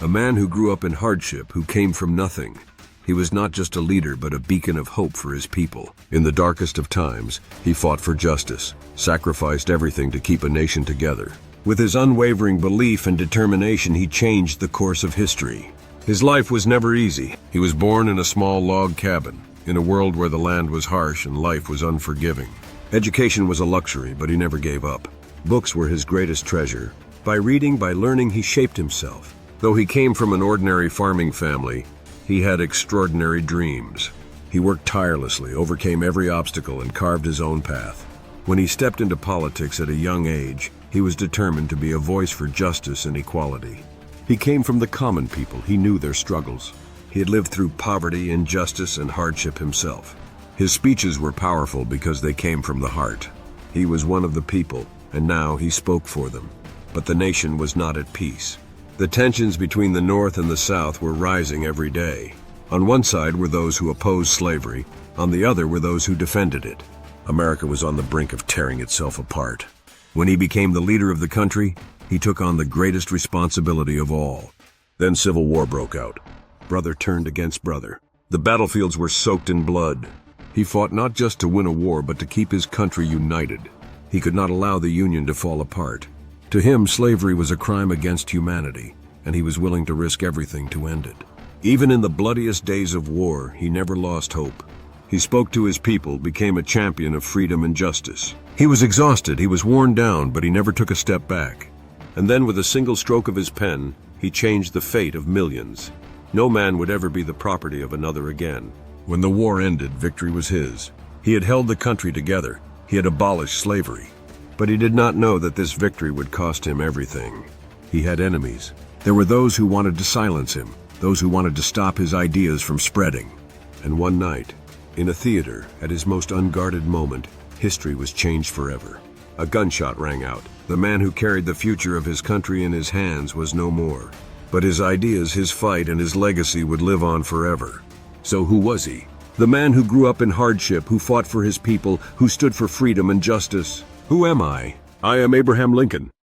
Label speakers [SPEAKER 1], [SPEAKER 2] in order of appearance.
[SPEAKER 1] A man who grew up in hardship, who came from nothing. He was not just a leader, but a beacon of hope for his people. In the darkest of times, he fought for justice, sacrificed everything to keep a nation together. With his unwavering belief and determination, he changed the course of history. His life was never easy. He was born in a small log cabin, in a world where the land was harsh and life was unforgiving. Education was a luxury, but he never gave up. Books were his greatest treasure. By reading, by learning, he shaped himself. Though he came from an ordinary farming family, he had extraordinary dreams. He worked tirelessly, overcame every obstacle, and carved his own path. When he stepped into politics at a young age, he was determined to be a voice for justice and equality. He came from the common people. He knew their struggles. He had lived through poverty, injustice, and hardship himself. His speeches were powerful because they came from the heart. He was one of the people, and now he spoke for them. But the nation was not at peace. The tensions between the North and the South were rising every day. On one side were those who opposed slavery, on the other were those who defended it. America was on the brink of tearing itself apart. When he became the leader of the country, he took on the greatest responsibility of all. Then civil war broke out. Brother turned against brother. The battlefields were soaked in blood. He fought not just to win a war, but to keep his country united. He could not allow the Union to fall apart. To him, slavery was a crime against humanity, and he was willing to risk everything to end it. Even in the bloodiest days of war, he never lost hope. He spoke to his people, became a champion of freedom and justice. He was exhausted, he was worn down, but he never took a step back. And then, with a single stroke of his pen, he changed the fate of millions. No man would ever be the property of another again. When the war ended, victory was his. He had held the country together. He had abolished slavery. But he did not know that this victory would cost him everything. He had enemies. There were those who wanted to silence him, those who wanted to stop his ideas from spreading. And one night, in a theater, at his most unguarded moment, history was changed forever. A gunshot rang out. The man who carried the future of his country in his hands was no more. But his ideas, his fight, and his legacy would live on forever. So who was he? The man who grew up in hardship, who fought for his people, who stood for freedom and justice. Who am I? I am Abraham Lincoln.